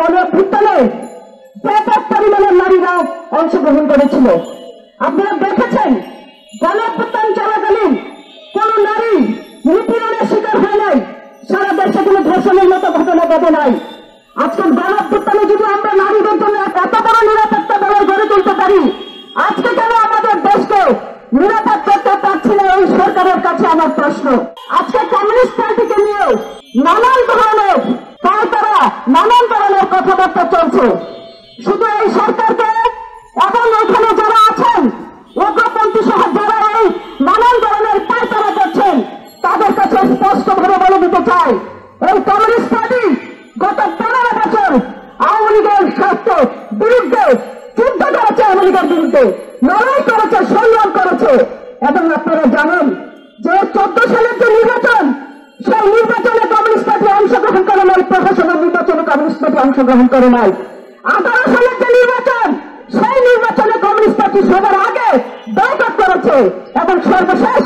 গণঅভ্যুত্থানে ব্যাপক পরিমাণের নারীরা অংশগ্রহণ করেছিল। আপনারা দেখেছেন গণঅভ্যুত্থান চলাকালীন কোন নারী নিপীড়নের শিকার হয় নাই, সারা দেশে কোনো ধর্ষণের মতো ঘটনা ঘটে নাই। আজকে গণঅভ্যুত্থানে যদি আমরা নারীদের জন্য এত বড় নিরাপত্তা বলয় গড়ে তুলতে পারি, আজকে কেন আমাদের দেশকে নিরাপদ করতে পারছি না এই সরকারের কাছে আমার প্রশ্ন। আজকে কমিউনিস্ট পার্টিকে নিয়ে নানান ধরনের নানান ধরনের কথাবার্তা চলছে। শুধু এই সরকারকে এবং এখানে যারা আছেন উগ্রপন্থী সহ যারা এই নানান ধরনের পায়তারা করছেন তাদের কাছে স্পষ্টভাবে বলে দিতে চাই, এই কমিউনিস্ট পার্টি গত 15 বছর আওয়ামী লীগের স্বার্থের বিরুদ্ধে যুদ্ধ করেছে, আওয়ামী লীগের বিরুদ্ধে লড়াই করেছে, সংগ্রাম করেছে। এবং আপনারা জানেন যে 14 সালের যে নির্বাচন, সেই নির্বাচনে কমিউনিস্ট পার্টি অংশগ্রহণ করে নাই, প্রশাসনের নির্বাচনে কমিউনিস্ট পার্টি অংশগ্রহণ করে নাই। 18 সালের যে নির্বাচন, সেই নির্বাচনে কমিউনিস্ট পার্টি সবার আগে বয়কট করেছে। এবং সর্বশেষ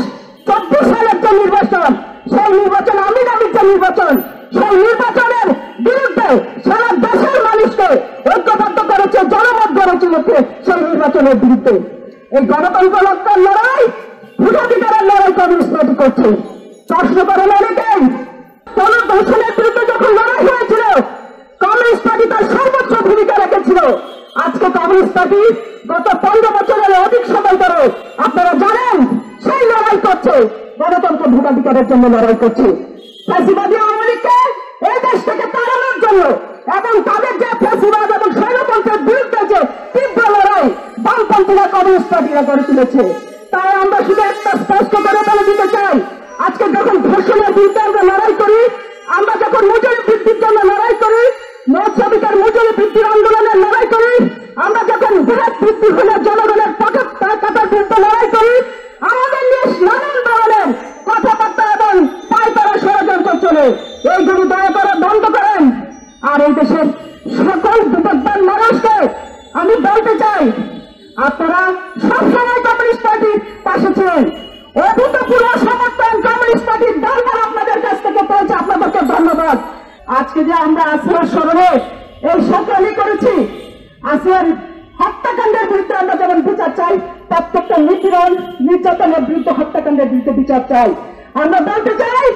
24 সালের যে নির্বাচন, সেই নির্বাচন আমি দাবির যে নির্বাচন, সেই নির্বাচনের বিরুদ্ধে সারা দেশের মানুষকে ঐক্যবদ্ধ করেছে, জনমত গড়ে তুলেছে সেই নির্বাচনের বিরুদ্ধে। এই গণতন্ত্র রক্ষার লড়াই, ভোটাধিকারের লড়াই কমিউনিস্ট পার্টি করছে। প্রশ্ন করেন অনেকেই, কোন দর্শনের বিরুদ্ধে যখন লড়াই হয়েছিল কমিউনিস্ট পার্টি তার সর্বোচ্চ ভূমিকা রেখেছিল। আজকে কমিউনিস্ট পার্টি গত 15 বছরের অধিক সময় ধরে আপনারা জানেন সেই লড়াই করছে, গণতন্ত্র ভোটাধিকারের জন্য লড়াই করছে। ফ্যাসিবাদী আওয়ামী লীগকে এই দেশ থেকে তাড়ানোর জন্য এবং তাদের যে ফ্যাসিবাদ এবং স্বৈরতন্ত্রের বিরুদ্ধে যে তীব্র লড়াই বামপন্থীরা কমিউনিস্ট পার্টিরা করে তুলেছে। তাই আমরা শুধু একটা স্পষ্ট করে বলে দিতে চাই, আজকে যখন ধর্ষণের বিরুদ্ধে আমরা লড়াই করি, আমরা যখন মজুরি বৃদ্ধির জন্য লড়াই করি, মোট শ্রমিকের মজুরি বৃদ্ধির আন্দোলনের লড়াই করি, আমরা যখন বৃহৎ বৃদ্ধি হলে জনগণের পকেট কাটার বিরুদ্ধে লড়াই করি, আমাদের নিয়ে নানান ধরনের কথাবার্তা এবং পায়তারা ষড়যন্ত্র চলে। এইগুলি দয়া করে বন্ধ করেন। আর এই দেশের সকল বিপদবান মানুষকে আমি বলতে চাই, আপনারা সবসময় কমিউনিস্ট পার্টির পাশে ছিলেন, অভূতপূর্ব সমর্থন কমিউনিস্ট পার্টির দরবার আপনাদের কাছ থেকে পেয়েছে, আপনাদেরকে ধন্যবাদ। আজকে যে আমরা আসিয়ার স্মরণে এই সকালই করেছি, আসিয়ার হত্যাকাণ্ডের বিরুদ্ধে আমরা যেমন বিচার চাই, প্রত্যেকটা নিপীড়ন নির্যাতনের বিরুদ্ধে, হত্যাকাণ্ডের বিরুদ্ধে বিচার চাই। আমরা বলতে চাই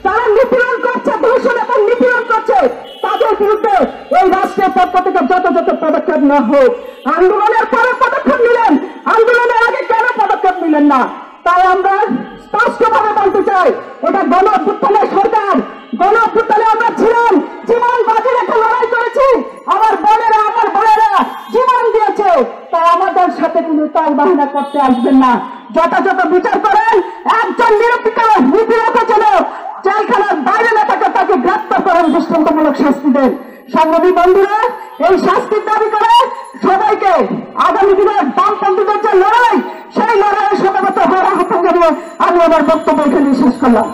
তারা নিপীড়ন করছে, ধর্ষণ এবং নিপীড়ন করছে, তাদের বিরুদ্ধে এই রাষ্ট্রের পক্ষ থেকে যত পদক্ষেপ না হোক। আন্দোলনের পরে পদক্ষেপ নিলেন, আন্দোলনের আগে কেন পদক্ষেপ নিলেন না? তাই আমরা স্পষ্টভাবে বলতে চাই, এটা গণঅভ্যুত্থানের সরকার। গণঅভ্যুত্থানে আমরা ছিলাম, জীবন বাজি রেখে লড়াই করেছি, আমার বোনেরা আমার ভাইয়েরা জীবন দিয়েছে। তাই আমাদের সাথে কোনো তাল বাহানা করতে আসবেন না। যথাযথ বিচার করেন, একজন নিপীড়িত যেন জেলখানার বাইরে না থাকে তাকে গ্রেপ্তার করেন, দৃষ্টান্তমূলক শাস্তি দেন। সংগ্রামী বন্ধুরা, এই শাস্তির দাবি করে সবাইকে আগামী দিনের বামপন্থীদের যে লড়াই, সেই লড়াইয়ের সমবেত হওয়ার আহ্বান জানিয়ে আমি আমার বক্তব্য এখানে শেষ করলাম।